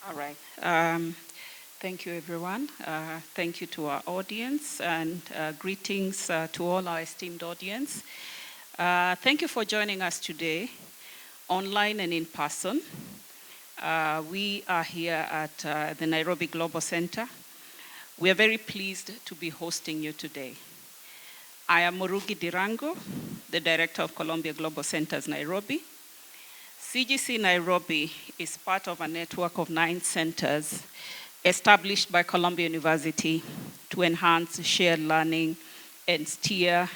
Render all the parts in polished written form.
All right. Thank you, everyone. Thank you to our audience, and greetings to all our esteemed audience. Thank you for joining us today, online and in person. We are here at the Nairobi Global Center. We are very pleased to be hosting you today. I am Murugi Dirango, the Director of Columbia Global Centers, Nairobi. CGC Nairobi is part of a network of 9 centers established by Columbia University to enhance shared learning and steer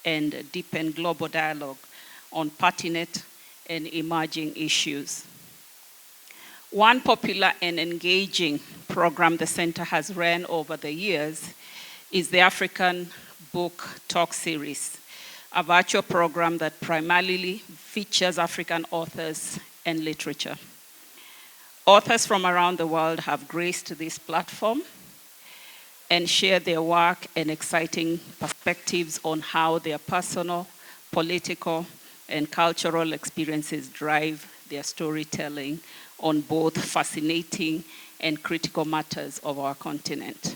and deepen global dialogue on pertinent and emerging issues. One popular and engaging program the center has ran over the years is the African Book Talk Series, a virtual program that primarily features African authors and literature. Authors from around the world have graced this platform and share their work and exciting perspectives on how their personal, political, and cultural experiences drive their storytelling on both fascinating and critical matters of our continent.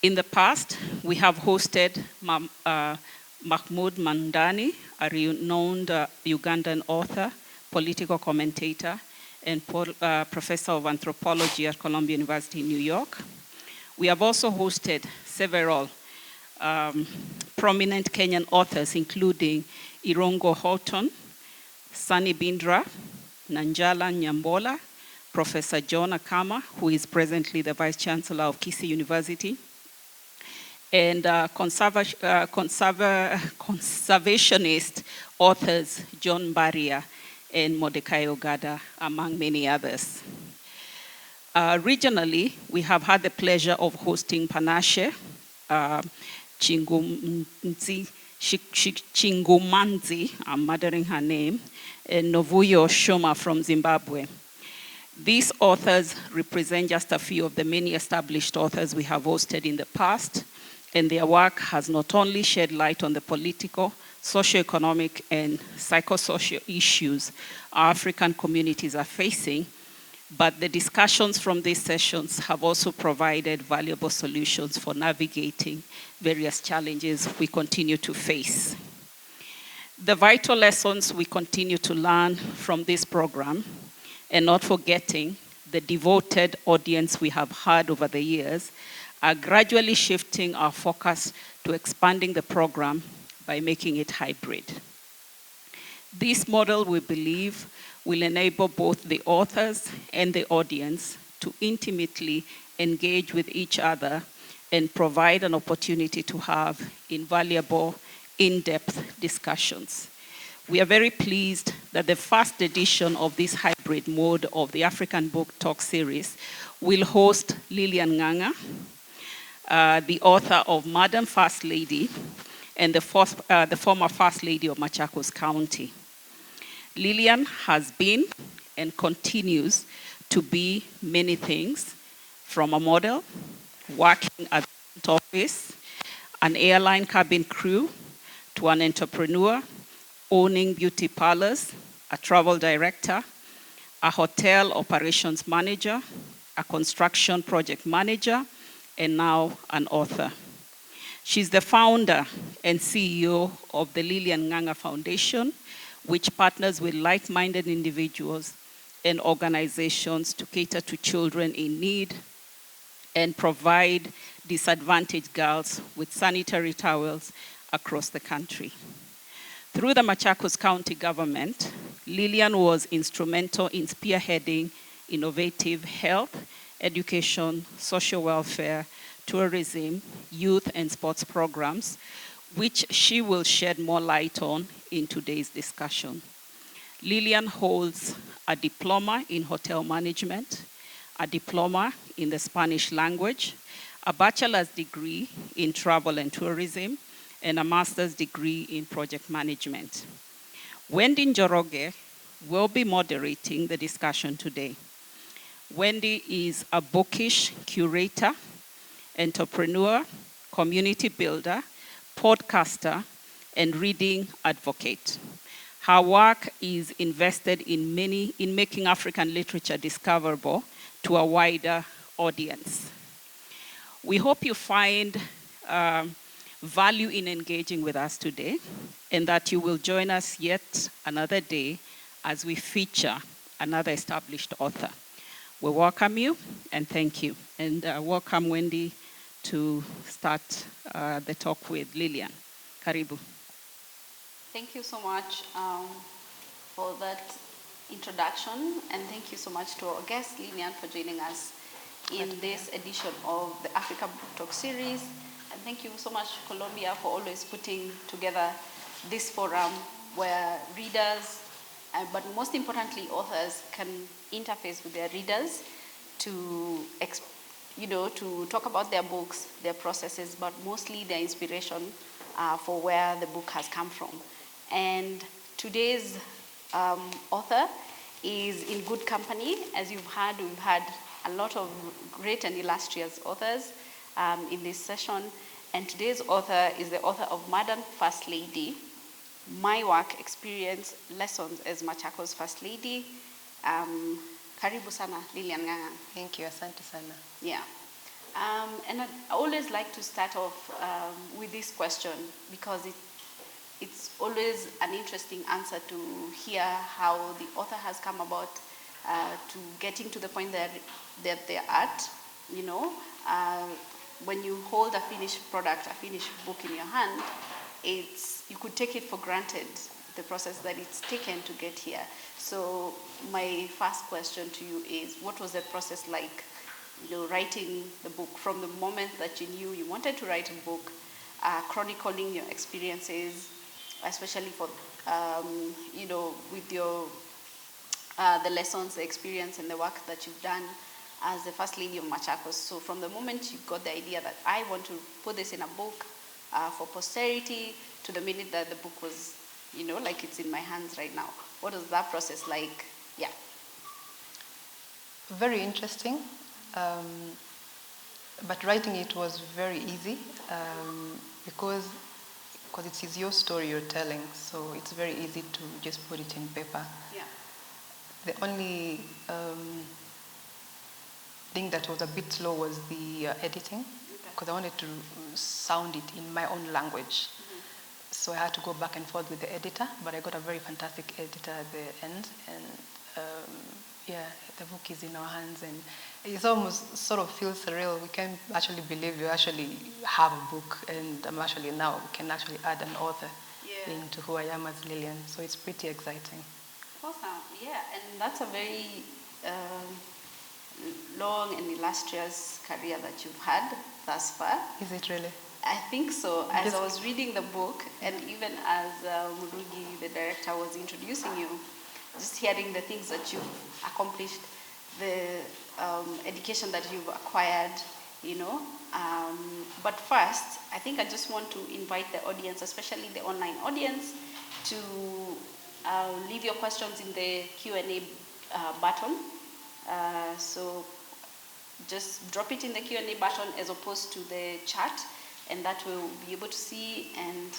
In the past, we have hosted Mahmoud Mandani, a renowned Ugandan author, political commentator, and professor of anthropology at Columbia University in New York. We have also hosted several prominent Kenyan authors, including Irongo Houghton, Sunny Bindra, Nanjala Nyambola, Professor John Akama, who is presently the Vice Chancellor of Kisii University, and conservationist authors John Baria and Mordecai Ogada, among many others. Regionally, we have had the pleasure of hosting Panashe Chingumanzi, I'm murdering her name, and Novuyo Shoma from Zimbabwe. These authors represent just a few of the many established authors we have hosted in the past, and their work has not only shed light on the political, socioeconomic, and psychosocial issues our African communities are facing, but the discussions from these sessions have also provided valuable solutions for navigating various challenges we continue to face. The vital lessons we continue to learn from this program, and not forgetting the devoted audience we have had over the years, are gradually shifting our focus to expanding the program by making it hybrid. This model, we believe, will enable both the authors and the audience to intimately engage with each other and provide an opportunity to have invaluable, in-depth discussions. We are very pleased that the first edition of this hybrid mode of the African Book Talk series will host Lilian Ng'ang'a, the author of Madam First Lady and the former First Lady of Machakos County. Lilian has been and continues to be many things, from a model, working at the office, an airline cabin crew, to an entrepreneur, owning beauty parlors, a travel director, a hotel operations manager, a construction project manager, and now an author. She's the founder and CEO of the Lilian Ng'ang'a Foundation, which partners with like-minded individuals and organizations to cater to children in need and provide disadvantaged girls with sanitary towels across the country. Through the Machakos County government, Lilian was instrumental in spearheading innovative health, education, social welfare, tourism, youth, and sports programs, which she will shed more light on in today's discussion. Lilian holds a diploma in hotel management, a diploma in the Spanish language, a bachelor's degree in travel and tourism, and a master's degree in project management. Wendy Njoroge will be moderating the discussion today. Wendy is a bookish curator, entrepreneur, community builder, podcaster, and reading advocate. Her work is invested in making African literature discoverable to a wider audience. We hope you find value in engaging with us today, and that you will join us yet another day as we feature another established author. We welcome you and thank you. And welcome Wendy to start the talk with Lilian. Karibu. Thank you so much for that introduction, and thank you so much to our guest Lilian for joining us in this edition of the Africa Book Talk series. And thank you so much, Colombia, for always putting together this forum where readers, but most importantly authors, can interface with their readers to to talk about their books, their processes, but mostly their inspiration for where the book has come from. And today's author is in good company. As you've heard, we've had a lot of great and illustrious authors in this session. And today's author is the author of Modern First Lady, My Work, Experience, Lessons as Machakos First Lady. Karibu sana, Lilian Ng'ang'a. Thank you, asante sana. Yeah. And I always like to start off with this question because it's always an interesting answer to hear how the author has come about to getting to the point that they're at. When you hold a finished product, a finished book in your hand, you could take it for granted, the process that it's taken to get here. So my first question to you is, what was the process like, writing the book from the moment that you knew you wanted to write a book, chronicling your experiences, especially for, with your, the lessons, the experience, and the work that you've done as the First Lady of Machakos. So from the moment you got the idea that I want to put this in a book for posterity, to the minute that the book was, like it's in my hands right now. What was that process like? Yeah. Very interesting. But writing it was very easy because it is your story you're telling, so it's very easy to just put it in paper. Yeah. The only thing that was a bit slow was the editing, because I wanted to sound it in my own language. Mm-hmm. So I had to go back and forth with the editor, but I got a very fantastic editor at the end, and the book is in our hands, and it almost sort of feels surreal. We can't actually believe you actually have a book, and we can actually add an author into who I am as Lilian. So it's pretty exciting. Awesome, yeah, and that's a very long and illustrious career that you've had thus far. Is it really? I think so. As I was reading the book, and even as Murugi, the director, was introducing you, just hearing the things that you've accomplished, the education that you've acquired, But first, I think I just want to invite the audience, especially the online audience, to leave your questions in the Q&A button. So just drop it in the Q&A button as opposed to the chat, and that will be able to see and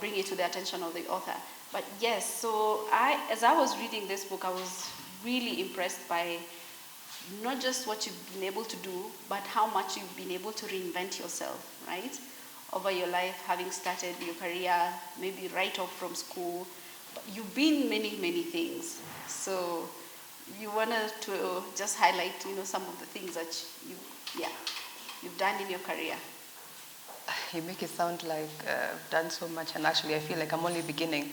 bring it to the attention of the author. But yes, so as I was reading this book, I was really impressed by not just what you've been able to do, but how much you've been able to reinvent yourself, right? Over your life, having started your career, maybe right off from school, but you've been many, many things. So you wanted to just highlight, some of the things that you've done in your career. You make it sound like I've done so much, and actually I feel like I'm only beginning.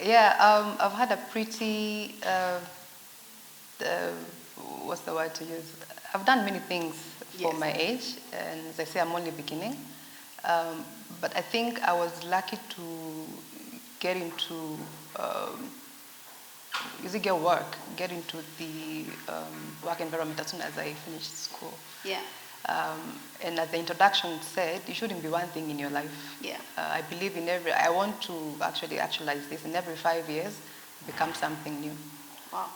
I've had a pretty, what's the word to use? I've done many things for my age, and as I say, I'm only beginning. But I think I was lucky to get into, get into the work environment as soon as I finished school. Yeah. And as the introduction said, it shouldn't be one thing in your life. Yeah. I believe I want to actually actualize this. In every 5 years, become something new. Wow.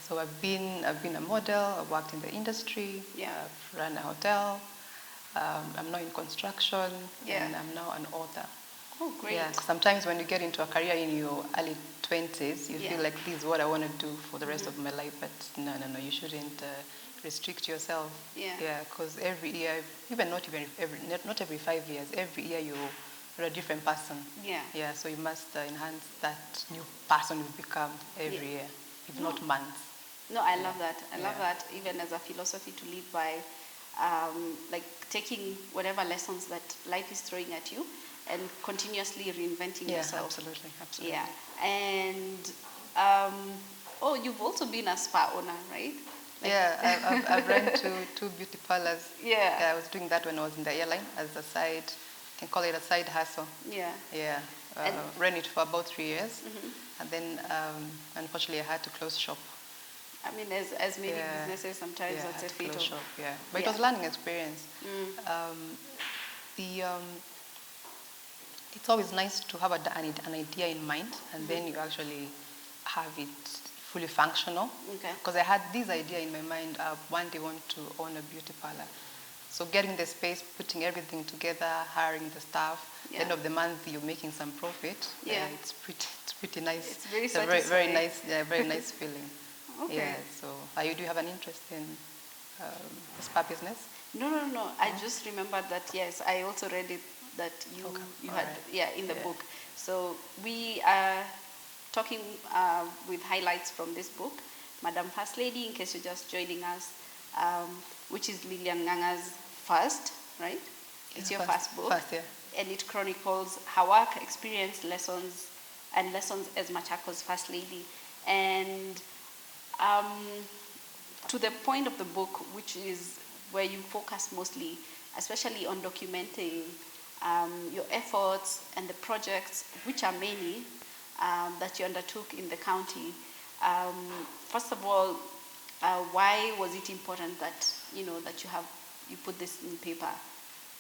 So I've been a model. I've worked in the industry. Yeah. I've run a hotel. I'm now in construction. Yeah. And I'm now an author. Oh, great. Yeah, 'cause sometimes when you get into a career in your early 20s, you feel like this is what I want to do for the rest of my life. But no, you shouldn't restrict yourself. Yeah. Because every year, not every 5 years, every year you're a different person. Yeah. Yeah, so you must enhance that new person you become every year, if not months. No, I love that. I love that, even as a philosophy to live by, like taking whatever lessons that life is throwing at you and continuously reinventing yourself. Absolutely. Yeah. And, you've also been a spa owner, right? I've run two beauty parlors. Yeah. I was doing that when I was in the airline as a side, you can call it a side hustle. Yeah. Ran it for about 3 years. And then, unfortunately, I had to close shop. I mean, as many businesses, sometimes that's a fatal. Shop, But it was a learning experience. It's always nice to have an idea in mind, and then you actually have it fully functional. Okay. Because I had this idea in my mind, one day want to own a beauty parlor. So getting the space, putting everything together, hiring the staff, end of the month you're making some profit. It's pretty nice. It's very satisfying. Very nice feeling. Okay. Yeah. So, do you have an interest in spa business? No. I just remembered that, yes, I also read it, that you had, in the book. So we are talking with highlights from this book, Madam First Lady, in case you're just joining us, which is Lilian Ng'ang'a's first, right? It's your first book. And it chronicles her work, experience, lessons as Machakos First Lady. And to the point of the book, which is where you focus mostly, especially on documenting your efforts and the projects, which are many, that you undertook in the county. First of all, why was it important that you put this in paper,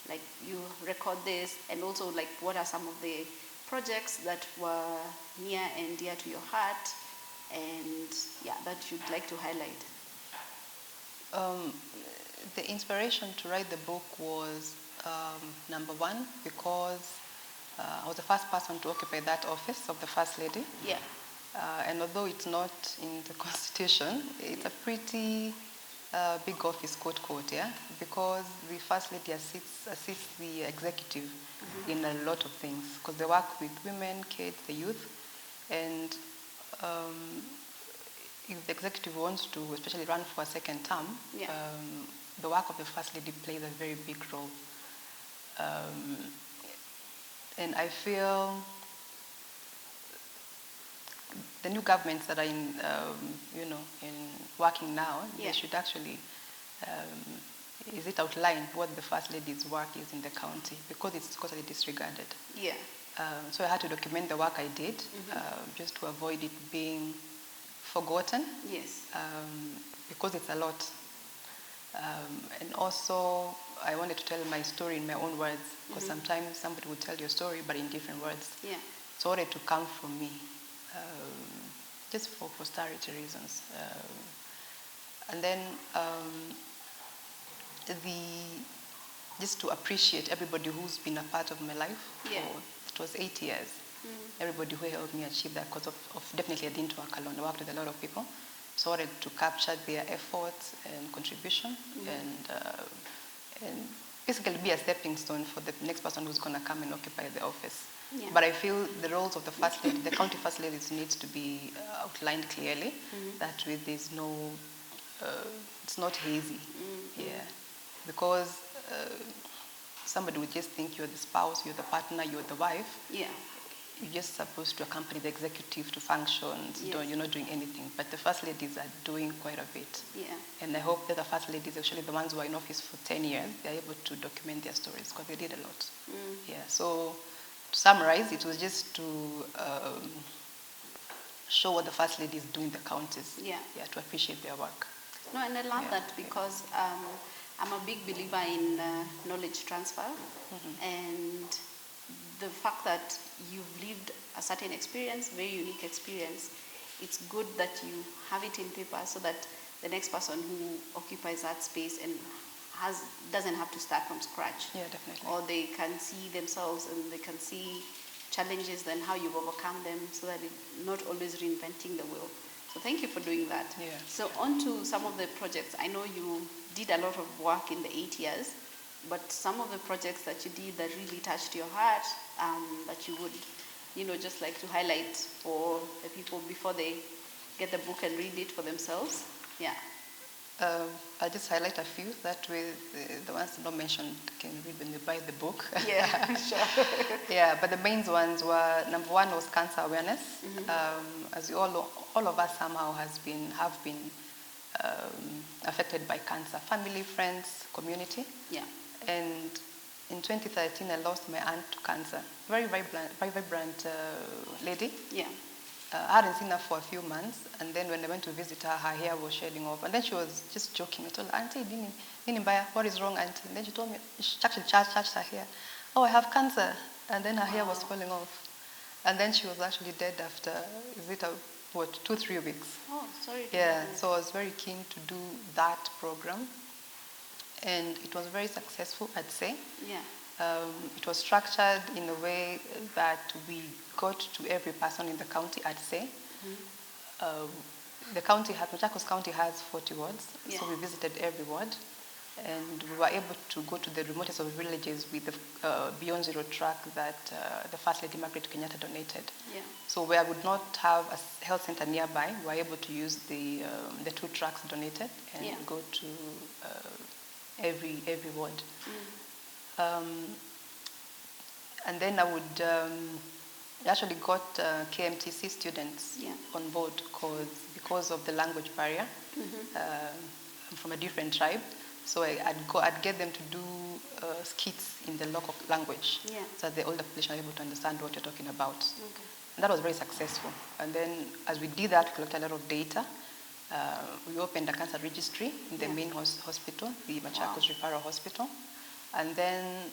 like you record this, and also like what are some of the projects that were near and dear to your heart, and that you'd like to highlight? The inspiration to write the book was number one, because I was the first person to occupy that office of the First Lady. Yeah. And although it's not in the Constitution, it's a pretty big office, quote, because the First Lady assists the executive in a lot of things, because they work with women, kids, the youth, and if the executive wants to especially run for a second term, the work of the First Lady plays a very big role. And I feel the new governments that are in working now, they should actually, outline what the First Lady's work is in the county, because it's totally disregarded. Yeah. So I had to document the work I did, just to avoid it being forgotten. Yes. Because it's a lot. And also, I wanted to tell my story in my own words, because sometimes somebody would tell your story, but in different words. Yeah. So I wanted to come from me, just for posterity reasons. And then just to appreciate everybody who's been a part of my life. Yeah. It was 8 years. Everybody who helped me achieve that, because of definitely I didn't work alone. I worked with a lot of people. So I wanted to capture their efforts and contribution, and basically be a stepping stone for the next person who's going to come and occupy the office. Yeah. But I feel the roles of the First Lady, the county First Ladies, needs to be outlined clearly. That way there's no, it's not hazy. Yeah. Because somebody would just think you're the spouse, you're the partner, you're the wife. Yeah. You're just supposed to accompany the executive to functions. You're not doing anything. But the First Ladies are doing quite a bit. Yeah. And I hope that the First Ladies, actually the ones who are in office for 10 years, they're able to document their stories, because they did a lot. Yeah. So to summarize, it was just to show what the First Ladies do in the counties. Yeah. Yeah, to appreciate their work. No, and I love that, because I'm a big believer in knowledge transfer, and the fact that you've lived a certain experience, very unique experience, it's good that you have it in paper, so that the next person who occupies that space and doesn't have to start from scratch. Yeah, definitely. Or they can see themselves, and they can see challenges, then how you've overcome them, so that it's not always reinventing the wheel. So thank you for doing that. Yeah. So on to some of the projects. I know you did a lot of work in the 8 years, but some of the projects that you did that really touched your heart, that you would, just like to highlight for the people before they get the book and read it for themselves. Yeah. I just highlight a few, that way the ones not mentioned can read when they buy the book. Yeah, sure. Yeah, but the main ones were, number one was cancer awareness. As you all know, all of us somehow have been affected by cancer, family, friends, community. Yeah. And in 2013, I lost my aunt to cancer. Very vibrant lady. Yeah. I hadn't seen her for a few months, and then when I went to visit her, her hair was shedding off, and then she was just joking. I told her, Auntie, Nini Mbaya, what is wrong, Auntie? And then she told me, she actually touched her hair. Oh, I have cancer. And then her hair was falling off. And then she was actually dead after, 2-3 weeks. Oh, sorry. Yeah, so I was very keen to do that program, and it was very successful, I'd say. Yeah. It was structured in a way that we got to every person in the county, I'd say. The county, Machakos County has 40 wards, so we visited every ward, and we were able to go to the remotest of villages with the Beyond Zero truck that the First Lady Margaret Kenyatta donated. Yeah. So where I would not have a health center nearby, we were able to use the 2 trucks donated and go to every ward. And then I would actually got KMTC students on board because of the language barrier. I'm from a different tribe, so I'd get them to do skits in the local language, so that the older population are able to understand what you're talking about. Okay. And that was very successful. And then as we did that, we collected a lot of data. We opened a cancer registry in the main hospital, the Machakos Referral Hospital. And then,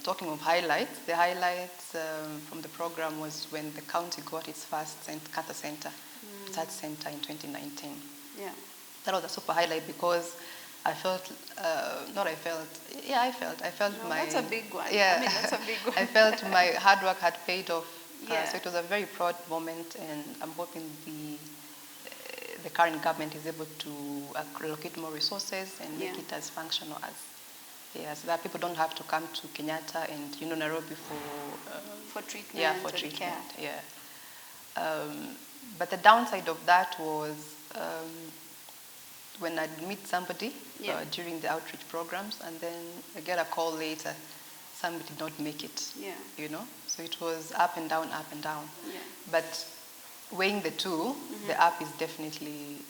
talking of highlights, the highlights from the program was when the county got its first cancer center, research center in 2019. Yeah. That was a super highlight because I felt my... That's a big one. Yeah. I mean, that's a big one. I felt my hard work had paid off. So it was a very proud moment, and I'm hoping the current government is able to allocate more resources and make it as functional as... so that people don't have to come to Kenyatta and Nairobi for treatment. Yeah, for treatment. Care. Yeah. But the downside of that was when I'd meet somebody during the outreach programs, and then I get a call later, somebody did not make it. Yeah. So it was up and down, up and down. Yeah. But weighing the two, the app is definitely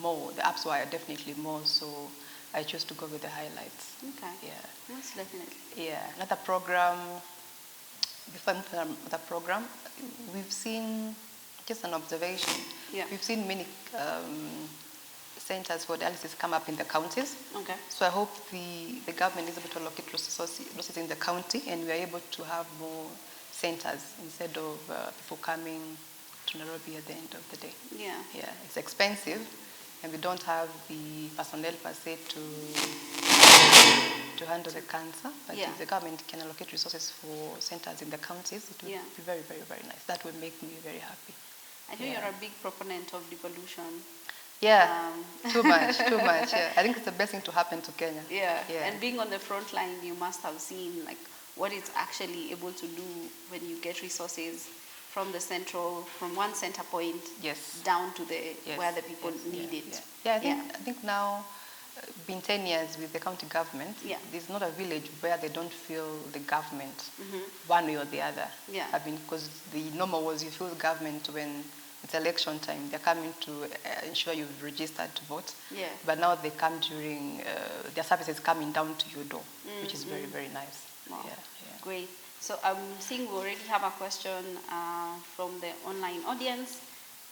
more. The apps were definitely more. So I chose to go with the highlights. Okay. Yeah. Most definitely. Yeah. Another program, before I move to the program, we've seen, just an observation, we've seen many centers for dialysis come up in the counties. Okay. So I hope the government is able to allocate resources in the county, and we are able to have more centers instead of people coming to Nairobi at the end of the day. Yeah. Yeah. It's expensive, and we don't have the personnel per se to handle the cancer. But if the government can allocate resources for centers in the counties, it will be very, very, very nice. That will make me very happy. I know you're a big proponent of devolution. Yeah, too much. Yeah. I think it's the best thing to happen to Kenya. Yeah. And being on the front line, you must have seen what it's actually able to do when you get resources from one center point down to where the people need it. Yeah, I think now, been 10 years with the county government, there's not a village where they don't feel the government one way or the other. Yeah. I mean, because the normal was you feel the government when it's election time. They're coming to ensure you've registered to vote. Yeah. But now they come during, their services coming down to your door, which is very, very nice. Wow. Yeah. Great. So I'm seeing we already have a question from the online audience,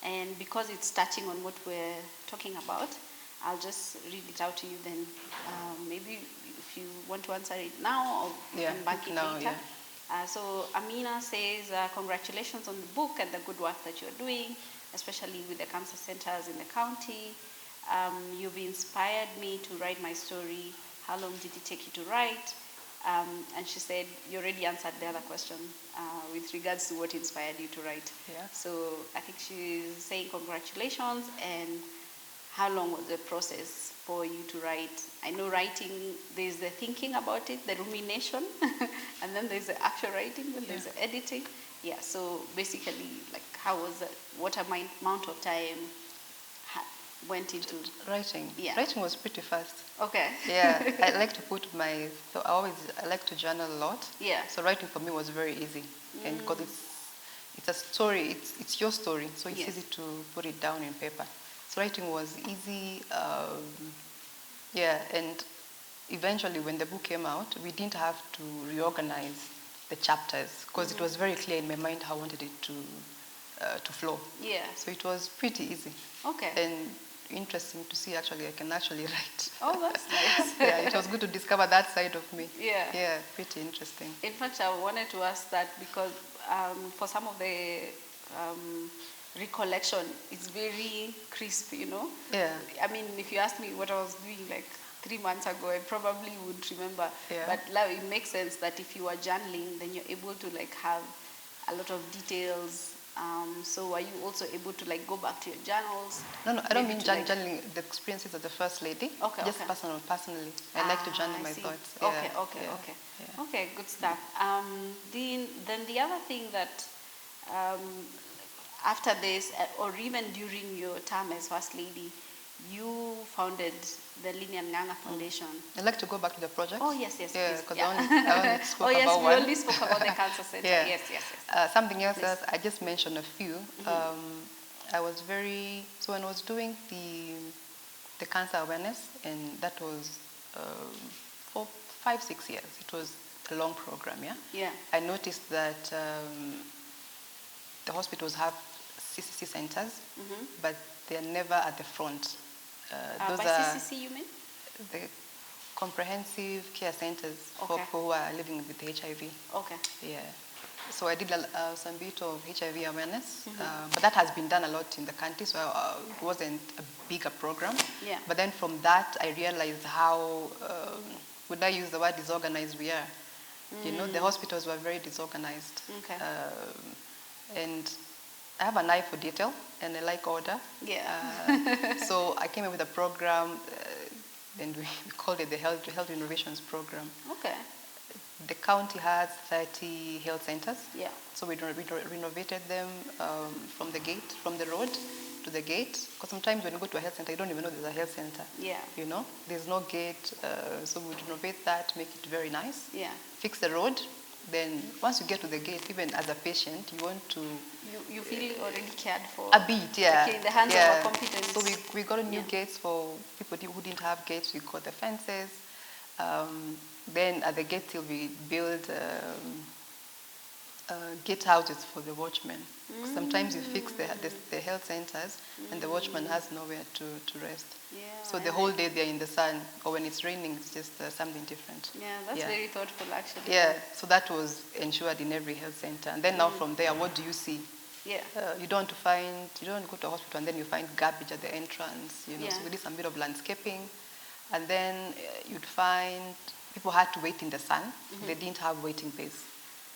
and because it's touching on what we're talking about, I'll just read it out to you then. Maybe if you want to answer it now, or you can back it later. Yeah. So Amina says, congratulations on the book and the good work that you're doing, especially with the cancer centers in the county. You've inspired me to write my story. How long did it take you to write? And she said, you already answered the other question with regards to what inspired you to write. Yeah. So I think she's saying congratulations, and how long was the process for you to write? I know writing, there's the thinking about it, the rumination, and then there's the actual writing, then there's the editing. Yeah, so basically, like, how was it, what amount of time went into writing? Yeah. Writing was pretty fast. Okay. Yeah, I like to put so I like to journal a lot. Yeah. So writing for me was very easy, and because it's a story, it's your story, so it's easy to put it down in paper. So writing was easy, yeah, and eventually when the book came out, we didn't have to reorganize the chapters because it was very clear in my mind how I wanted it to flow. Yeah. So it was pretty easy. Okay. And interesting to see actually I can actually write. Oh, that's nice. Yeah, it was good to discover that side of me. Yeah. Yeah, pretty interesting. In fact, I wanted to ask that because for some of the recollection, it's very crisp, you know? Yeah. I mean, if you asked me what I was doing like 3 months ago, I probably would remember. Yeah. But now it makes sense that if you are journaling, then you're able to like have a lot of details. So are you also able to like go back to your journals? No, I don't Maybe mean to, like, journaling the experiences of the First Lady. Okay, Just okay. personally. I like to journal I my see. thoughts. Okay, Yeah, okay, yeah, okay. yeah. Okay, good stuff. Then the other thing that after this, or even during your time as First Lady, you founded the Lilian Ng'ang'a Foundation. I like to go back to the project. Oh, yes, Yeah, please. because Yeah. I only spoke Oh, yes, about we one. only spoke about the cancer center. Yeah. Yes. Something else, Please. I just mentioned a few. I was so when I was doing the cancer awareness, and that was for 5-6 years. It was a long program, yeah? Yeah. I noticed that the hospitals have CCC centers, but they're never at the front. Those By are CCC, you mean? the comprehensive care centers for Okay. people who are living with HIV. Okay. Yeah. So I did some bit of HIV awareness, but that has been done a lot in the country, so it wasn't a bigger program. Yeah. But then from that, I realized how, would I use the word disorganized we are? You know, the hospitals were very disorganized. Okay. And I have an eye for detail, and I like order. Yeah. So I came up with a program, and we called it the Health Innovations Program. Okay. The county has 30 health centers. Yeah. So we renovated them from the road to the gate. Because sometimes when you go to a health center, you don't even know there's a health center. Yeah. You know, there's no gate. So we renovate that, make it very nice. Yeah. Fix the road. Then once you get to the gate, even as a patient, you want to... You feel already cared for. A bit, yeah. Okay, in the hands of a competent. So we got a new gates for people who didn't have gates. We got the fences. Then at the gate till we build gate houses for the watchmen. Sometimes you fix the health centers and the watchman has nowhere to rest. Yeah, So the whole day they're in the sun, or when it's raining, it's just something different. Yeah, that's very thoughtful actually. Yeah, so that was ensured in every health center. And then now from there, what do you see? Yeah. You don't go to a hospital and then you find garbage at the entrance. You know, so we did some bit of landscaping, and then you'd find people had to wait in the sun. They didn't have waiting bays.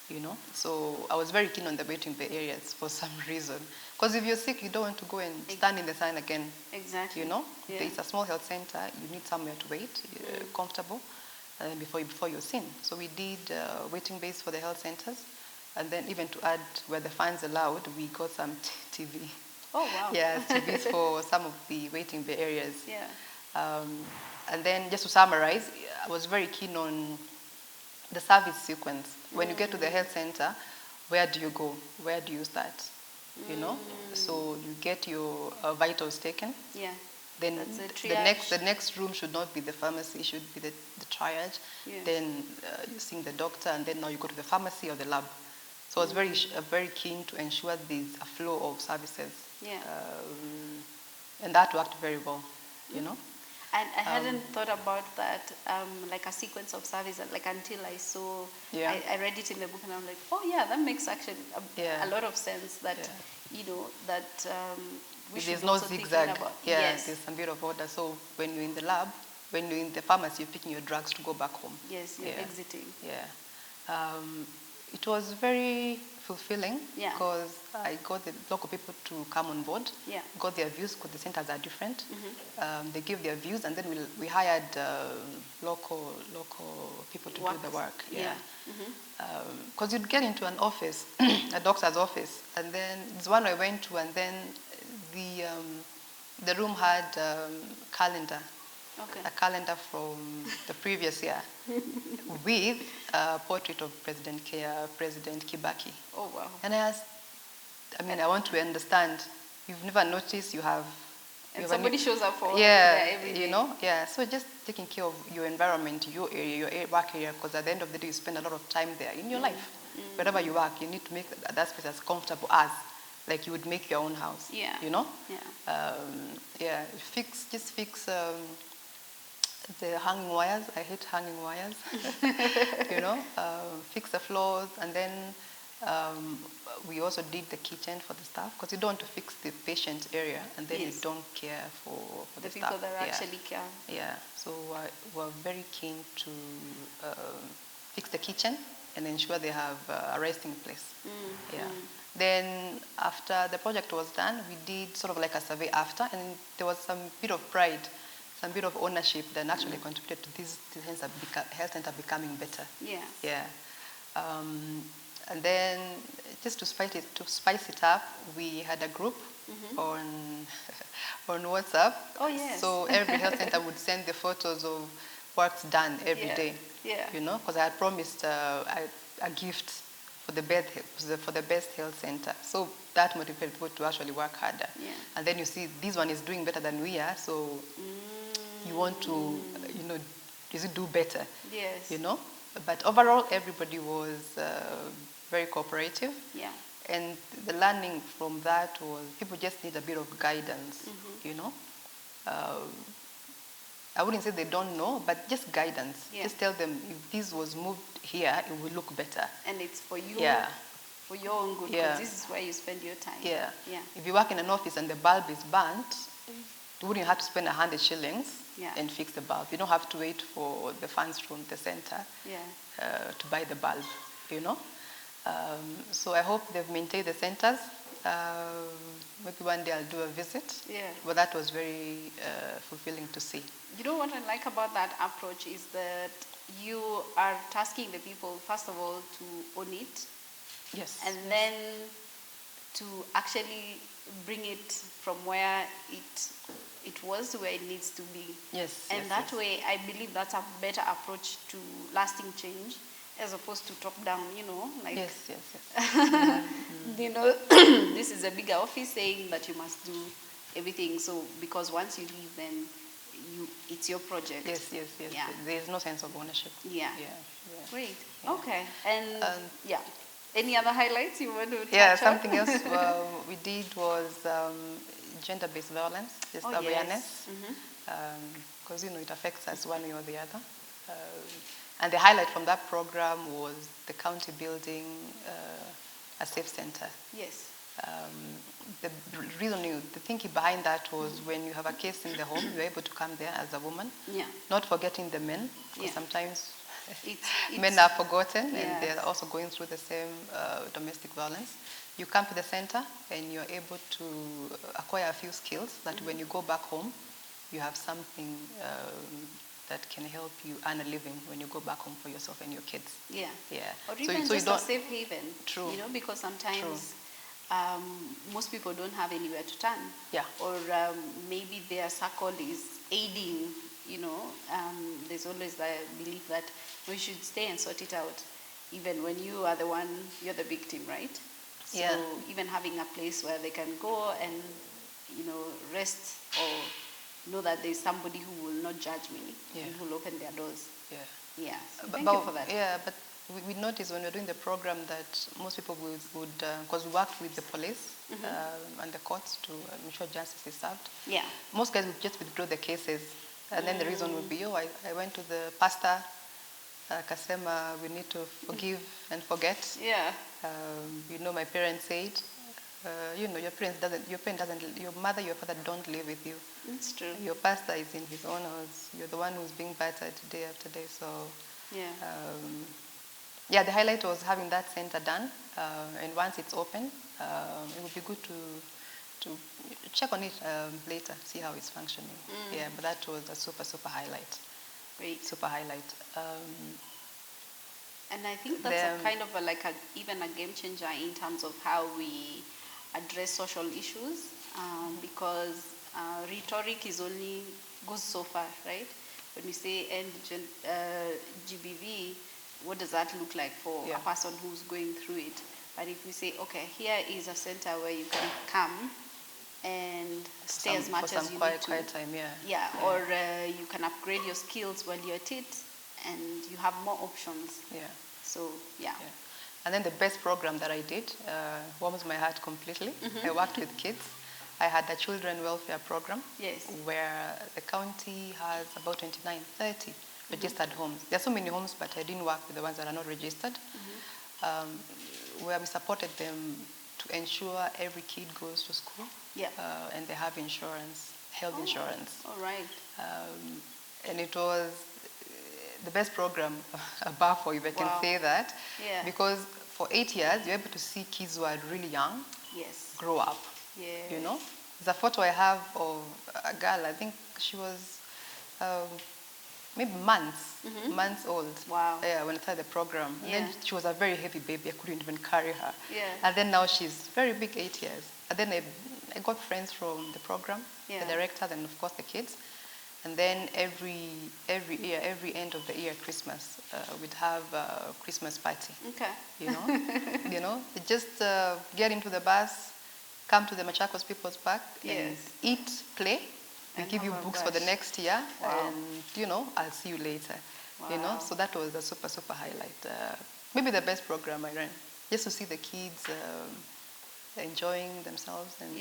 You know, so I was very keen on the waiting bay areas for some reason. Because if you're sick, you don't want to go and stand in the sun again. Exactly. You know, Yeah. it's a small health center. You need somewhere to wait, comfortable, before you're seen. So we did waiting bays for the health centers, and then even to add where the fans allowed, we got some TV. Oh wow. Yeah, TVs for some of the waiting bay areas. Yeah. And then just to summarize, I was very keen on the service sequence. When you get to the health center, where do you go? Where do you start? You know, so you get your vitals taken. Yeah. Then That's a the next room should not be the pharmacy, it should be the triage. Yeah. Then you see the doctor, and then now you go to the pharmacy or the lab. So I was very keen to ensure there's a flow of services. Yeah. And that worked very well, you know. And I hadn't thought about that, like a sequence of service, like until I saw, I read it in the book, and I'm like, oh yeah, that makes actually a lot of sense. That you know that we should there's no also zigzag. thinking about, Yeah, yes. there's some bit of order. So when you're in the lab, when you're in the pharmacy, you're picking your drugs to go back home. Yes, you're exiting. Yeah. It was very fulfilling because I got the local people to come on board, got their views because the centers are different. They give their views, and then we hired local people to do the work. Because you'd get into an office, a doctor's office, and then there's one I went to, and then the room had calendar. A calendar from the previous year with a portrait of President Kibaki. Oh, wow. And I asked, I want to understand, you've never noticed you have... And somebody shows up for every day. You know, so just taking care of your environment, your area, your work area, because at the end of the day, you spend a lot of time there in your life. Wherever you work, you need to make that space as comfortable as like you would make your own house. You know? Just fix the hanging wires. I hate hanging wires. You know, fix the floors, and then we also did the kitchen for the staff, because you don't want to fix the patient area and then you don't care for the people staff. that actually care. So we're very keen to fix the kitchen and ensure they have a resting place. Then after the project was done, we did sort of like a survey after, and there was some bit of pride, some bit of ownership that actually contributed to this health center becoming better. And then just to spice it up, we had a group on WhatsApp. Oh, yes. So every health center would send the photos of works done every day. You know, because I had promised a gift for the best health center. So that motivated people to actually work harder. And then you see, this one is doing better than we are, so you want to, do better. You know? But overall, everybody was very cooperative. And the learning from that was people just need a bit of guidance, you know? I wouldn't say they don't know, but just guidance. Just tell them, if this was moved here, it will look better. And it's for you, for your own good, because this is where you spend your time. If you work in an office and the bulb is burnt, you wouldn't have to spend 100 shillings and fix the bulb. You don't have to wait for the funds from the center to buy the bulb, you know? So I hope they've maintained the centers. Maybe one day I'll do a visit. But that was very fulfilling to see. You know what I like about that approach is that you are tasking the people, first of all, to own it. And then to actually bring it from where it was to where it needs to be. And that way, I believe that's a better approach to lasting change, as opposed to top down, you know, like, you know, this is a bigger office saying that you must do everything. So, because once you leave, then it's your project. There's no sense of ownership. Great. Okay. And any other highlights you want to touch something else we did was gender-based violence, just awareness, because it affects us one way or the other. And the highlight from that program was the county building a safe center. The thinking behind that was when you have a case in the home, you're able to come there as a woman, not forgetting the men, because sometimes men are forgotten and they're also going through the same domestic violence. You come to the center and you're able to acquire a few skills that when you go back home, you have something that can help you earn a living when you go back home for yourself and your kids. Or even just a safe haven. You know, because sometimes most people don't have anywhere to turn. Or maybe their circle is aiding, you know. There's always the belief that we should stay and sort it out, even when you are the one, you're the victim, right? So even having a place where they can go and, you know, rest or know that there's somebody who will not judge me and who will open their doors. So thank you for that. But we noticed when we were doing the program that most people would because we worked with the police and the courts to ensure justice is served. Most guys would just withdraw the cases, and then the reason would be, I went to the pastor, Kasema, we need to forgive and forget. You know, my parents said, your mother, your father don't live with you. It's true. Your pastor is in his own house. You're the one who's being battered day after day. So, Yeah. yeah, the highlight was having that center done. And once it's open, it would be good to check on it later, see how it's functioning. Yeah, but that was a super highlight. Great. Super highlight. And I think that's a kind of even a game changer in terms of how we address social issues, because rhetoric goes so far, right? When we say end GBV, what does that look like for a person who's going through it? But if we say, okay, here is a center where you can come and stay as much as you need to. Quiet time, or you can upgrade your skills while you're at it, and you have more options. Yeah. So, yeah. And then the best program that I did warms my heart completely. I worked with kids. I had a children welfare program. Yes. Where the county has about 29, 30 registered homes. There are so many homes, but I didn't work with the ones that are not registered. Where we supported them to ensure every kid goes to school. Yeah. And they have insurance, health insurance. All right. And it was the best program above, if I can say that. Yeah. Because for 8 years, you're able to see kids who are really young grow up. Yes. You know? There's a photo I have of a girl, I think she was maybe months old. Wow. Yeah, when I started the program. And then she was a very heavy baby. I couldn't even carry her. Yeah. And then now she's very big, 8 years. And then I got friends from the program, the directors, and of course the kids. And then every year, every end of the year, Christmas, we'd have a Christmas party. Okay. You know, just get into the bus, come to the Machakos People's Park, and eat, play. We give you books for the next year, and I'll see you later. Wow. So that was a super highlight. Maybe the best program I ran, just to see the kids enjoying themselves and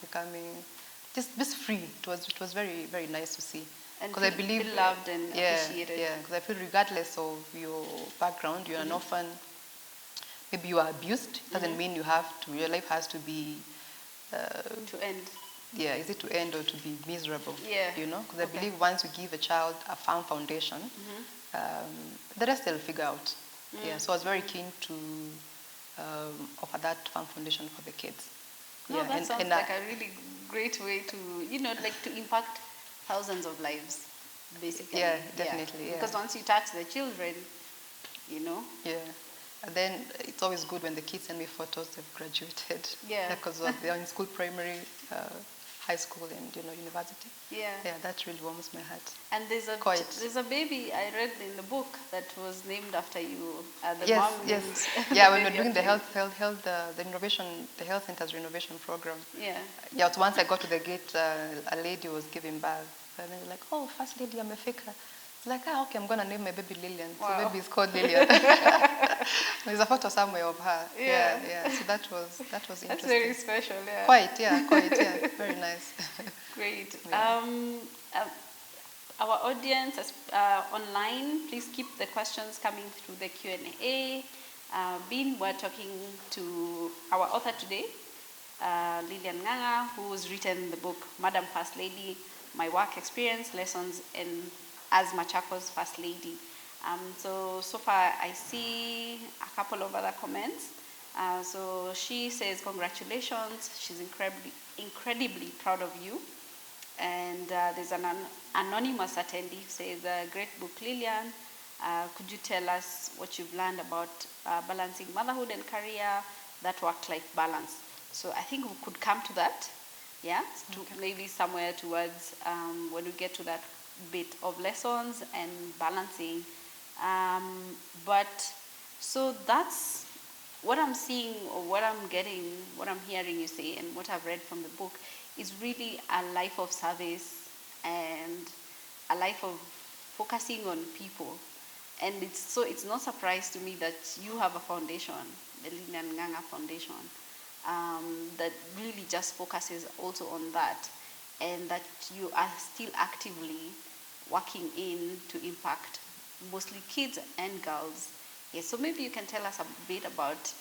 becoming just free. It was very nice to see. Because I believe feel loved and appreciated. Yeah, because I feel regardless of your background, you're an orphan. Maybe you are abused. Doesn't mean you have to. Your life has to be to end. Yeah, is it to end or to be miserable? Yeah. Because I believe once you give a child a firm foundation, the rest they'll figure out. Yeah, so I was very keen to offer that firm foundation for the kids. No, that sounds like a really great way to, to impact thousands of lives, basically. Yeah, definitely. Yeah. Because once you touch the children, Yeah. And then it's always good when the kids send me photos they've graduated. Yeah. Because they're in school, primary, high school, and university. Yeah. Yeah, that really warms my heart. And there's a baby I read in the book that was named after you. Yes. Yeah, when we're doing the the health center's renovation program. Yeah. Yeah, so once I got to the gate, a lady was giving birth, and they were like, "Oh, First Lady Amefika." Like, okay, I'm gonna name my baby Lilian. Wow. So baby is called Lilian. There's a photo somewhere of her. Yeah. So that was interesting. That's very special. Yeah. Quite. Yeah. Very nice. Great. Yeah. Our audience online, please keep the questions coming through the Q&A. We're talking to our author today, Lilian Ng'ang'a, who's written the book Madam First Lady, My Work Experience, Lessons as Machakos First Lady. So far I see a couple of other comments. So she says, congratulations, she's incredibly proud of you. And there's an anonymous attendee who says, great book, Lilian. Could you tell us what you've learned about balancing motherhood and career, that work-life balance? So I think we could come to that, maybe somewhere towards when we get to that bit of lessons and balancing. So that's what I'm seeing, or what I'm getting, what I'm hearing you say, and what I've read from the book is really a life of service and a life of focusing on people. And it's no surprise to me that you have a foundation, the Lilian Ng'ang'a Foundation, that really just focuses also on that, and that you are still actively working to impact mostly kids and girls. Yes, so maybe you can tell us a bit about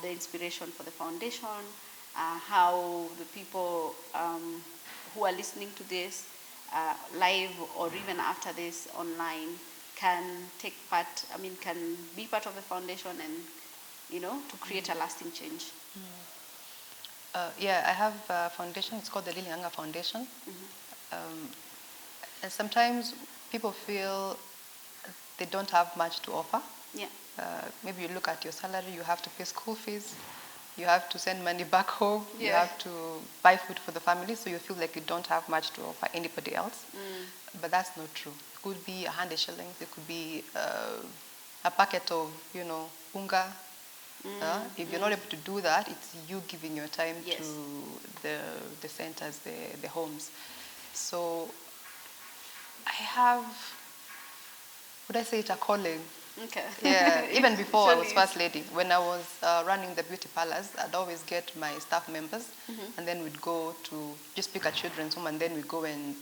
the inspiration for the foundation, how the people who are listening to this live or even after this online can take part, can be part of the foundation and, to create a lasting change. Yeah, I have a foundation. It's called the Lilian Ng'ang'a Foundation. And sometimes people feel they don't have much to offer. Yeah. Maybe you look at your salary, you have to pay school fees, you have to send money back home, you have to buy food for the family, so you feel like you don't have much to offer anybody else. But that's not true. It could be 100 shillings, it could be a packet of, unga. If you're not able to do that, it's you giving your time to the centers, the homes. So I have, would I say it, a calling? Okay. Yeah, even before I was First Lady, when I was running the beauty parlors, I'd always get my staff members, and then we'd go to just pick a children's home, and then we'd go and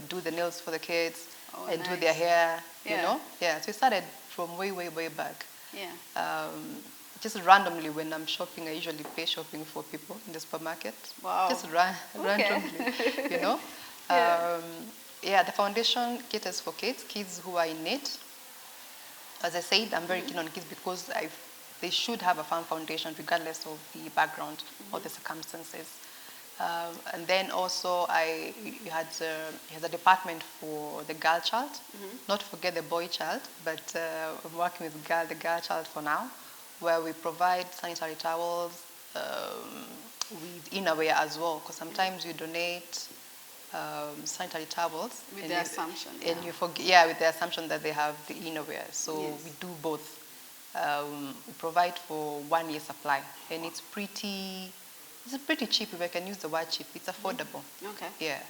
do the nails for the kids, and do their hair, you know? Yeah, so it started from way, way, way back. Yeah. Just randomly, when I'm shopping, I usually pay shopping for people in the supermarket. Wow. Just randomly, you know? Yeah, the foundation caters for kids who are in need. As I said, I'm very keen on kids because they should have a firm foundation regardless of the background or the circumstances. And then also he has a department for the girl child, not to forget the boy child, but I'm working with the girl child for now, where we provide sanitary towels with innerwear as well, because sometimes we donate sanitary towels with the assumption, and you forget, with the assumption that they have the innerwear. So we do both. We provide for 1 year supply, and it's pretty cheap. If I can use the word cheap, it's affordable. Okay. Yeah,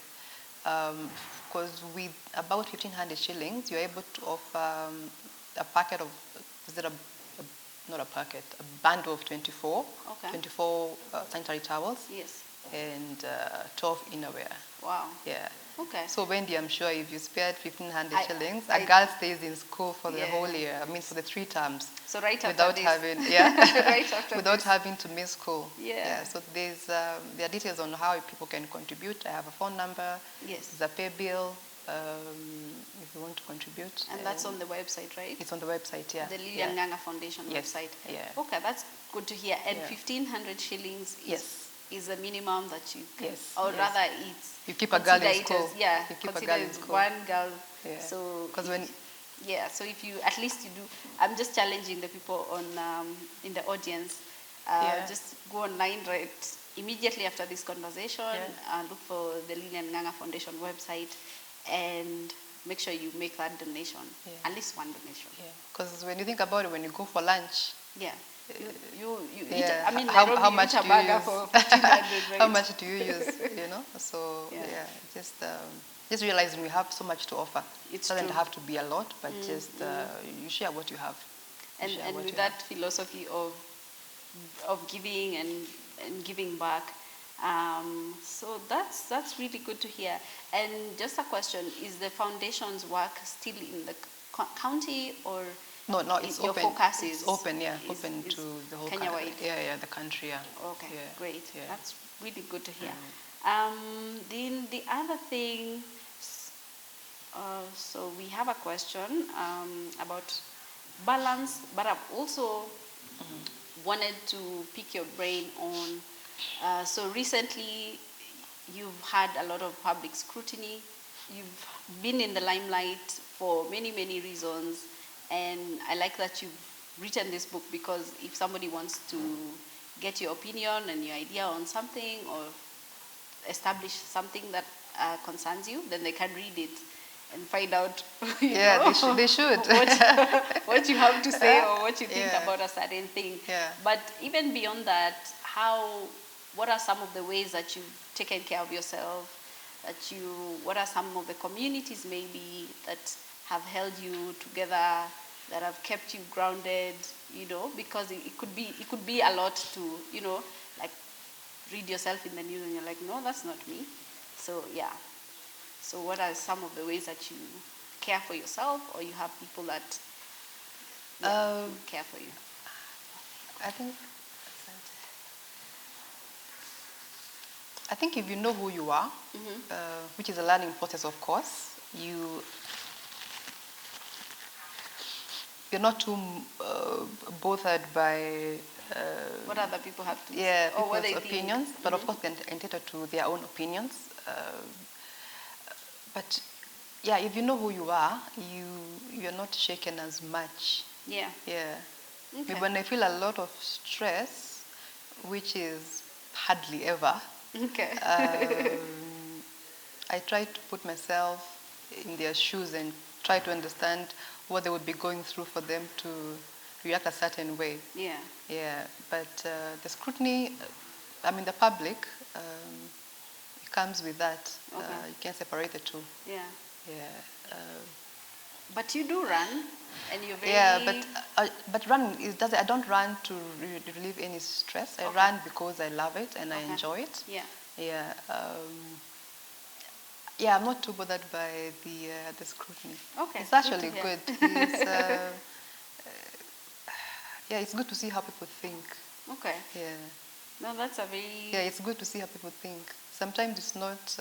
because with about 1,500 shillings, you're able to offer a packet of, not a packet, a bundle of 24 sanitary towels. Yes. And 12 innerwear. Wow. Yeah. Okay. So Wendy, I'm sure if you spared 1,500 shillings, a girl stays in school for the whole year. I mean, for the 3 terms. So right after without this. having, right after without this. having to miss school. Yeah. So there are details on how people can contribute. I have a phone number. Yes. There's a pay bill. If you want to contribute. And that's on the website, right? It's on the website, yeah. The Lilian Ng'ang'a Foundation website. Yeah. Okay, that's good to hear. And 1,500 shillings is the minimum that you can, or rather it's, you keep a girl in school. You keep a girl in school. One girl. Yeah. So because when so if you at least you do, I'm just challenging the people on in the audience. Just go online right immediately after this conversation. Look for the Lilian Ng'ang'a Foundation website and make sure you make that donation. At least one donation. Because when you think about it, when you go for lunch. You eat, I mean, how much do you use? For 1,500, right? How much do you use? So just realizing we have so much to offer. It doesn't have to be a lot, but just you share what you have. And with that philosophy of giving and giving back, so that's really good to hear. And just a question: is the foundation's work still in the county or? No, it's open. Your focus is open, open to the whole Kenya-wide. country. The country, Okay, great. Yeah. That's really good to hear. Then the other thing, so we have a question about balance, but I've also wanted to pick your brain on, so recently you've had a lot of public scrutiny. You've been in the limelight for many, many reasons. And I like that you've written this book because if somebody wants to get your opinion and your idea on something or establish something that concerns you, then they can read it and find out they should. what you have to say or what you think about a certain thing. But even beyond that, what are some of the ways that you've taken care of yourself? What are some of the communities maybe that have held you together, that have kept you grounded, because it could be a lot to, like read yourself in the news and you're like, no, that's not me. So so what are some of the ways that you care for yourself, or you have people that care for you? I think I think if you know who you are, which is a learning process, of course, you're not too bothered by What other people have to yeah, say, or what people's they opinions, think. but of course they're entitled to their own opinions. But yeah, if you know who you are, you're not shaken as much. Yeah. Yeah. Okay. When I feel a lot of stress, which is hardly ever, Okay. I try to put myself in their shoes and try to understand what they would be going through for them to react a certain way. Yeah. Yeah, but the scrutiny, the public, it comes with that. Okay. You can't separate the two. Yeah. Yeah. But you do run, and you're very. Yeah, but running I don't run to relieve any stress. I run because I love it and I enjoy it. Yeah. Yeah. Yeah, I'm not too bothered by the scrutiny. Okay. It's actually good. It's, yeah, it's good to see how people think. Okay. Yeah. No, that's a very. Yeah, it's good to see how people think. Sometimes it's not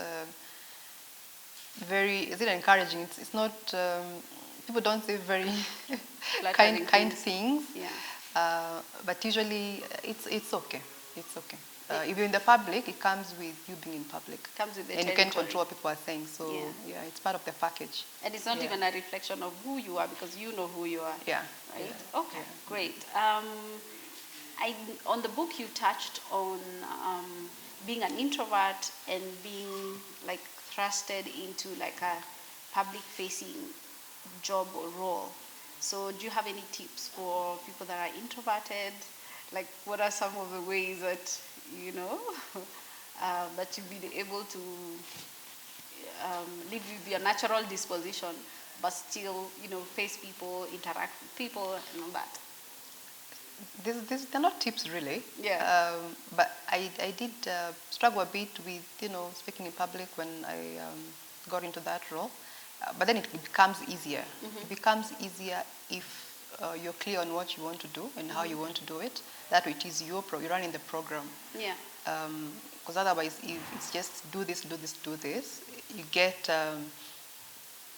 very. Is it encouraging? It's not. People don't say very kind things. Yeah. But usually it's okay. It's okay. If you're in the public, it comes with you being in public. Comes with the and territory. You can't control what people are saying. So yeah, it's part of the package. And it's not even a reflection of who you are, because you know who you are. Yeah. Right? Yeah. Okay, great. On the book you touched on being an introvert and being like thrusted into like a public-facing job or role. So do you have any tips for people that are introverted? Like, what are some of the ways that, that you've been able to live with your natural disposition, but still, face people, interact with people, and all that? They're not tips really. Yeah. But I did struggle a bit with, speaking in public when I got into that role. But then it becomes easier. It becomes easier if you're clear on what you want to do and how you want to do it. That it is you're running the program. Yeah. Because otherwise, if it's just do this, you get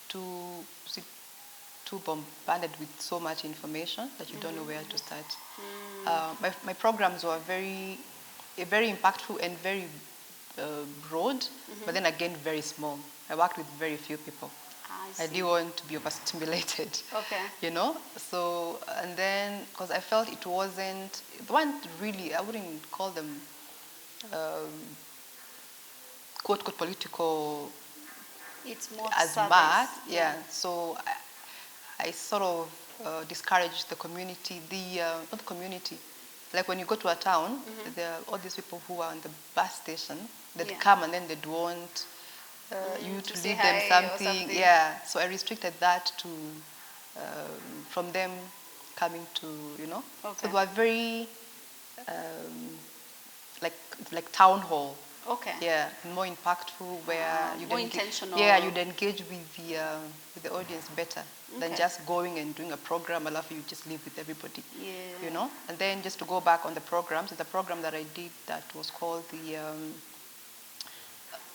too bombarded with so much information that you don't know where to start. My programs were very impactful and very broad, but then again very small. I worked with very few people. I didn't want to be overstimulated. Okay. So, and then, because I felt it wasn't really, I wouldn't call them quote political it's more as much. Yeah. So I sort of discouraged the community, not the community. Like when you go to a town, there are all these people who are on the bus station, they'd come and then they'd want you to leave them something. Yeah, so I restricted that to from them coming to, So they were very like town hall. Okay. Yeah, more impactful, where you more intentional. Yeah, you'd engage with the audience better than just going and doing a program. You just live with everybody. Yeah. And then just to go back on the programs, the program that I did that was called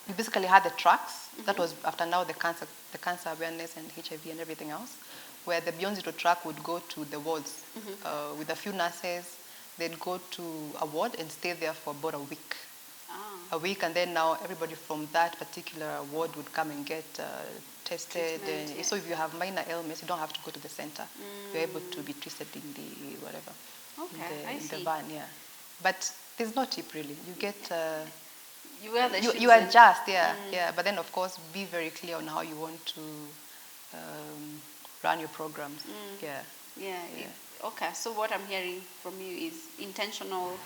we basically had the tracks. That was after now the cancer awareness and HIV and everything else, where the Beyond Zero track would go to the wards with a few nurses. They'd go to a ward and stay there for about a week. A week, and then now everybody from that particular ward would come and get tested. And so if you have minor ailments, you don't have to go to the center. You're able to be treated in the whatever. Okay, in the van, yeah. But there's no tip really. You get you wear the shoes. You adjust, yeah. But then of course be very clear on how you want to run your programs. Yeah. Okay. So what I'm hearing from you is intentional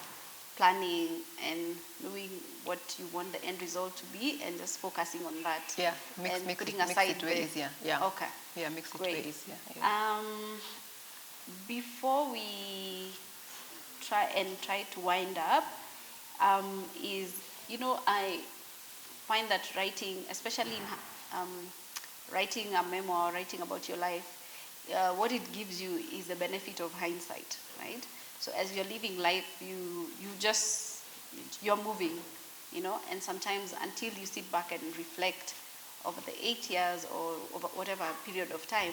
planning and knowing what you want the end result to be, and just focusing on that. Yeah, putting aside it way easier. Yeah. Okay. Yeah, makes it way easier. Yeah. Before we try to wind up, I find that writing, especially in writing a memoir, writing about your life, what it gives you is the benefit of hindsight, right? So as you're living life, you're moving, and sometimes until you sit back and reflect over the 8 years or over whatever period of time,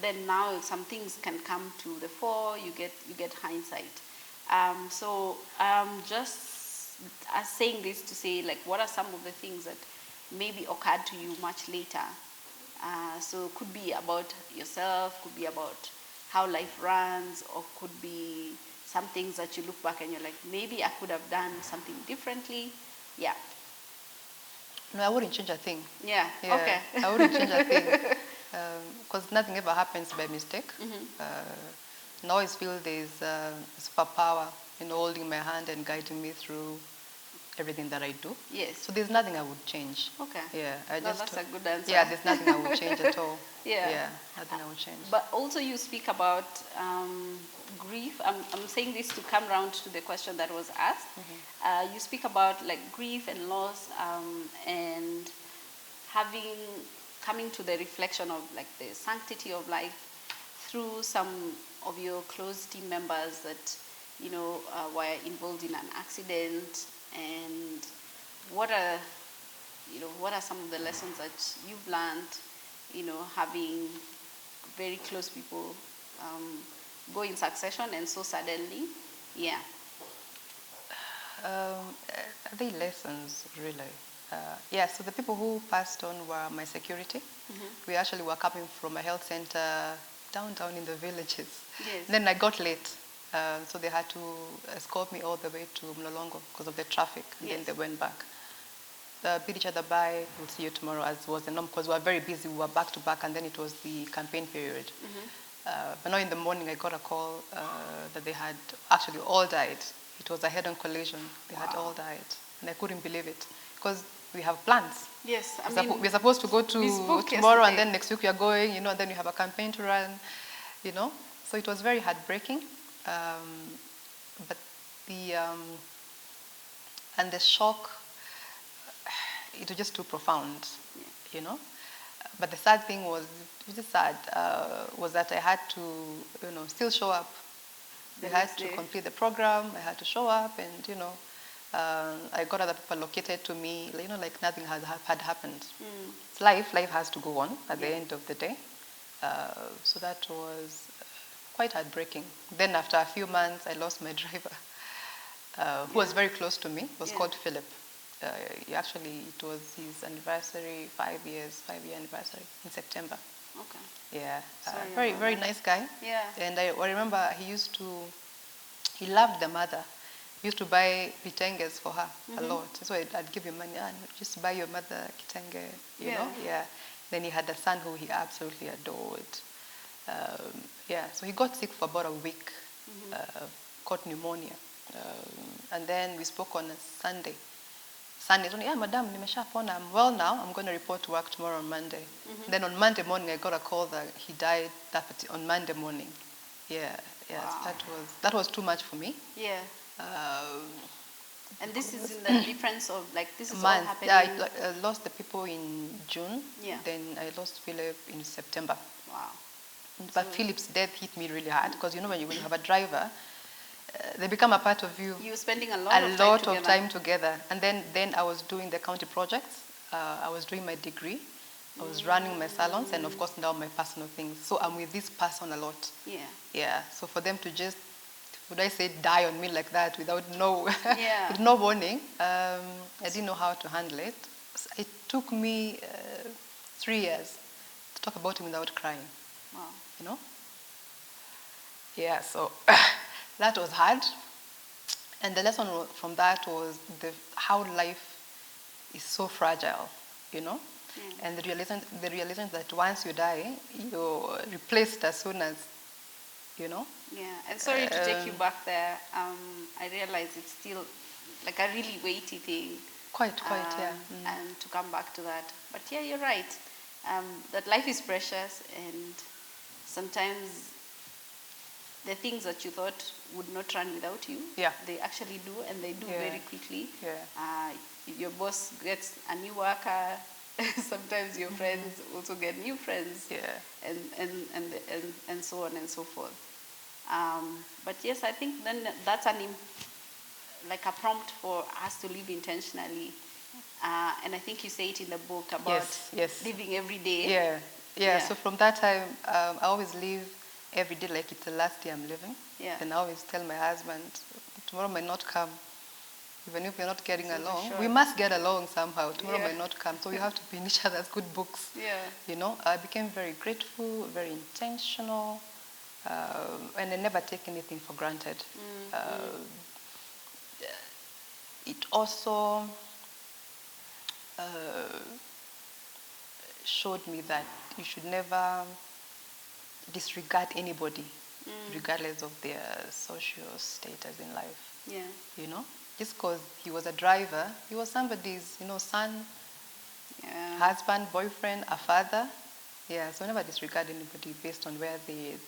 then now some things can come to the fore, you get hindsight. So just as saying this to say, like, what are some of the things that maybe occurred to you much later? So it could be about yourself, could be about how life runs, or could be some things that you look back and you're like, maybe I could have done something differently. Yeah. No, I wouldn't change a thing. Yeah. Yeah, Okay. I wouldn't change a thing. Because nothing ever happens by mistake. And I always feel there's superpower in holding my hand and guiding me through everything that I do. Yes. So there's nothing I would change. Okay. Yeah, That's a good answer. Yeah, there's nothing I would change at all. Yeah. Nothing I would change. But also you speak about grief. I'm saying this to come round to the question that was asked. You speak about like grief and loss and coming to the reflection of like the sanctity of life through some of your close team members that were involved in an accident, and what are some of the lessons that you've learned, having very close people go in succession and so suddenly? Yeah. Are they lessons, really? So the people who passed on were my security. We actually were coming from a health center downtown in the villages. Yes. Then I got late, so they had to escort me all the way to Mlolongo because of the traffic, and then they went back. Bid each other bye, we'll see you tomorrow, as was the norm, because we were very busy, we were back to back, and then it was the campaign period. But now in the morning I got a call that they had actually all died. It was a head-on collision. They had all died, and I couldn't believe it, because we have plans. Yes, We're supposed to go to tomorrow, and then next week we are going, and then you have a campaign to run, So it was very heartbreaking, but and the shock, it was just too profound, But the sad thing was, was that I had to, still show up. I had to complete the program. I had to show up, and I got other people located to me. Like nothing had happened. It's life. Life has to go on at the end of the day. So that was quite heartbreaking. Then after a few months, I lost my driver, who was very close to me. He was called Philip. Actually, it was his anniversary, 5-year anniversary in September. Okay. Yeah, very nice guy. Yeah. And I remember he loved the mother. He used to buy kitenges for her a lot. So I'd give him money, just buy your mother kitenge, you know? Yeah. Then he had a son who he absolutely adored. So he got sick for about a week, caught pneumonia. And then we spoke on a Sunday. Madam, nimeshapona, I'm well now. I'm going to report to work tomorrow on Monday. Then on Monday morning, I got a call that he died on Monday morning. Yeah. Wow. So that was too much for me. Yeah. And this is in the difference of this is all happening. Yeah, I lost the people in June. Yeah. Then I lost Philip in September. Wow. But Philip's death hit me really hard, because when you have a driver, they become a part of you. You're spending a lot of time together. And then I was doing the county projects. I was doing my degree. I was running my salons, and of course now my personal things. So I'm with this person a lot. Yeah. Yeah. So for them to just, would I say, die on me like that without with no warning, I didn't know how to handle it. It took me 3 years to talk about him without crying. Wow. Yeah. So that was hard. And the lesson from that was how life is so fragile, And the realization that once you die, you're replaced as soon as, Yeah, and sorry to take you back there. I realize it's still like a really weighty thing. Quite, yeah. And to come back to that. But yeah, you're right. That life is precious, and sometimes the things that you thought would not run without you, they actually do, and they do very quickly. Yeah. Your boss gets a new worker. Sometimes your friends also get new friends. Yeah. And so on and so forth. But yes, I think then that's like a prompt for us to live intentionally. And I think you say it in the book about yes. living every day. Yeah. So from that time, I always live every day like it's the last day I'm living. Yeah. And I always tell my husband, tomorrow might not come. Even if we're not getting So along, sure. we must get along somehow. Tomorrow Yeah. might not come. So we have to be in each other's good books. Yeah. You know, I became very grateful, very intentional, and I never take anything for granted. It also showed me that you should never disregard anybody, regardless of their social status in life. Yeah. You know, just because he was a driver, he was somebody's, son, husband, boyfriend, a father. Yeah, so never disregard anybody based on where they're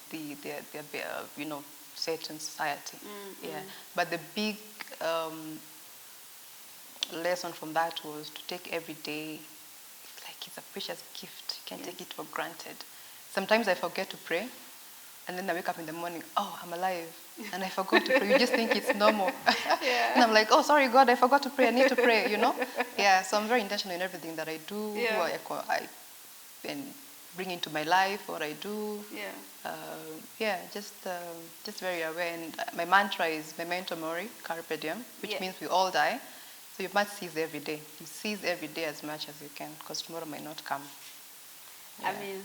set in society. Yeah, but the big lesson from that was to take every day like it's a precious gift. You can't take it for granted. Sometimes I forget to pray, and then I wake up in the morning, oh, I'm alive, and I forgot to pray. You just think it's normal. And I'm like, oh, sorry, God, I forgot to pray. I need to pray, Yeah, so I'm very intentional in everything that I do, who I and bring into my life, what I do. Just very aware. And my mantra is memento mori, carpe diem, which means we all die. So you must seize every day. You seize every day as much as you can, because tomorrow might not come. I mean,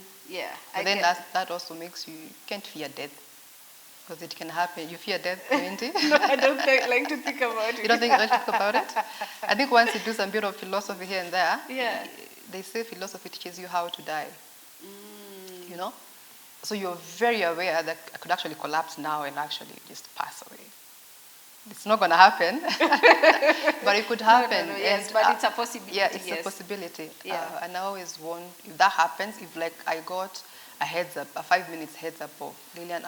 But then that also makes you can't fear death, because it can happen. You fear death, don't you? No, I don't like to think about it. You don't like to think about it? I think once you do some bit of philosophy here and there, they say philosophy teaches you how to die. So you're very aware that I could actually collapse now and actually just pass away. It's not going to happen, but it could happen. No, yes, but it's a possibility. Yeah, it's a possibility. And I always want, if that happens, if like I got a heads up, a 5 minutes heads up of, Lilian,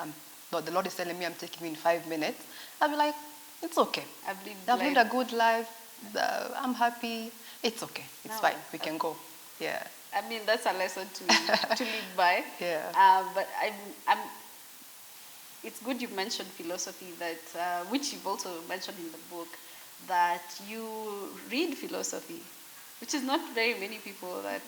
the Lord is telling me I'm taking you in 5 minutes, I'll be like, it's okay. I've lived a good life. I'm happy. It's okay. It's fine. We can go. Yeah. I mean, that's a lesson to live by. But it's good you mentioned philosophy, that which you've also mentioned in the book, that you read philosophy, which is not very many people that,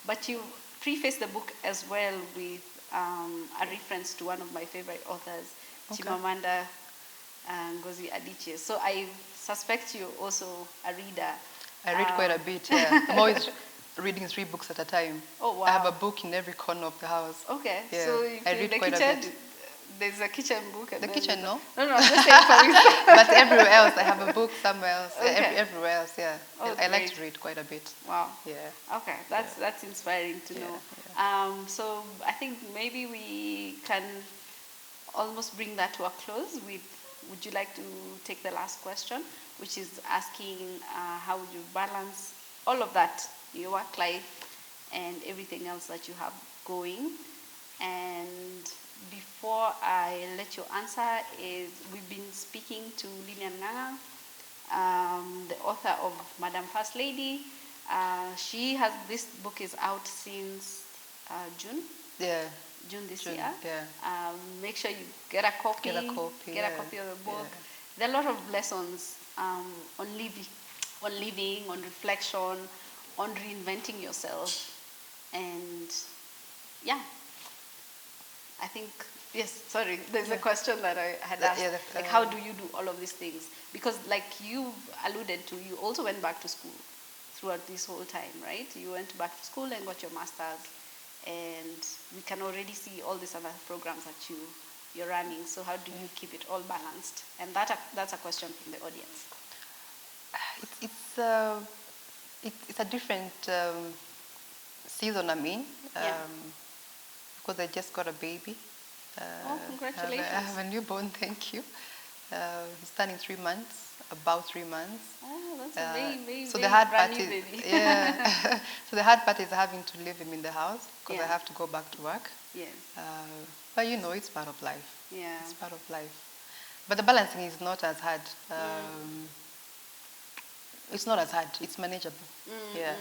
but you preface the book as well with a reference to one of my favorite authors, Chimamanda Ngozi Adichie. So I suspect you're also a reader. I read quite a bit, I'm always reading 3 books at a time. Oh, wow. I have a book in every corner of the house. Okay. Yeah. So if I read the quite kitchen, a bit. There's a kitchen book. The kitchen, no? No, I'm just saying for example. But everywhere else, I have a book somewhere else. Okay. Everywhere else, Oh, I like to read quite a bit. Wow. Yeah. Okay, that's inspiring to know. So I think maybe we can almost bring that to a close with, would you like to take the last question, which is asking how would you balance all of that, your work life and everything else that you have going. And before I let you answer, we've been speaking to Lilian Ng'ang'a, the author of Madam First Lady. This book is out since June. Yeah. June this year. Yeah. Make sure you get a copy. Get a copy of the book. There are a lot of lessons on living, on reflection, on reinventing yourself. And I think, there's a question that I had asked, like how do you do all of these things? Because like you've alluded to, you also went back to school throughout this whole time, right? You went back to school and got your master's, and we can already see all these other programs that you're running. So how do you keep it all balanced? And that's a question from the audience. It's a different season, because I just got a baby. Congratulations. I have a newborn, thank you. He's turning 3 months, about 3 months. Oh, that's a very, so the hard brand part new is, baby. So the hard part is having to leave him in the house, because I have to go back to work. Yes. But it's part of life. Yeah. It's part of life. But the balancing is not as hard. It's not as hard. It's manageable.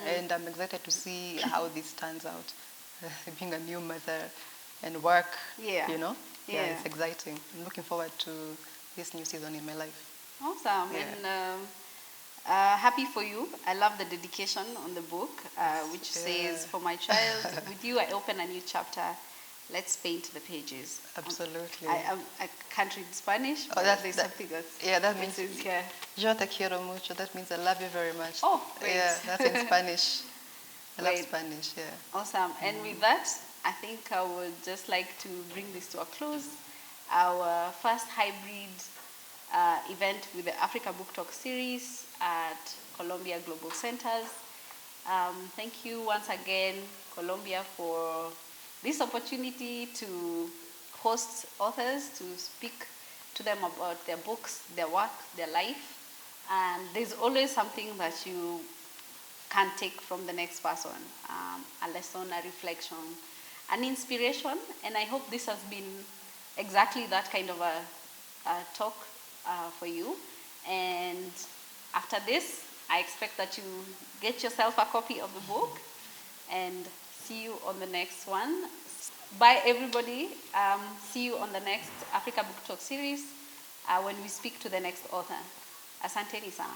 And I'm excited to see how this turns out. Being a new mother and work, it's exciting. I'm looking forward to this new season in my life. Awesome. Yeah. And happy for you. I love the dedication on the book, which says, "For my child, with you I open a new chapter. Let's paint the pages." Absolutely. I can't read Spanish, but there's something that's... Yeah, that means yeah. Yo te quiero mucho. That means I love you very much. Oh, great. Yeah, that's in Spanish. I love Great. Spanish, yeah. Awesome. And with that, I think I would just like to bring this to a close. Our first hybrid event with the Africa Book Talk series at Columbia Global Centers. Thank you once again, Columbia, for this opportunity to host authors, to speak to them about their books, their work, their life. And there's always something that you can take from the next person, a lesson, a reflection, an inspiration. And I hope this has been exactly that kind of a talk for you. And after this, I expect that you get yourself a copy of the book, and see you on the next one. Bye, everybody. See you on the next Africa Book Talk series when we speak to the next author. Asanteni sana.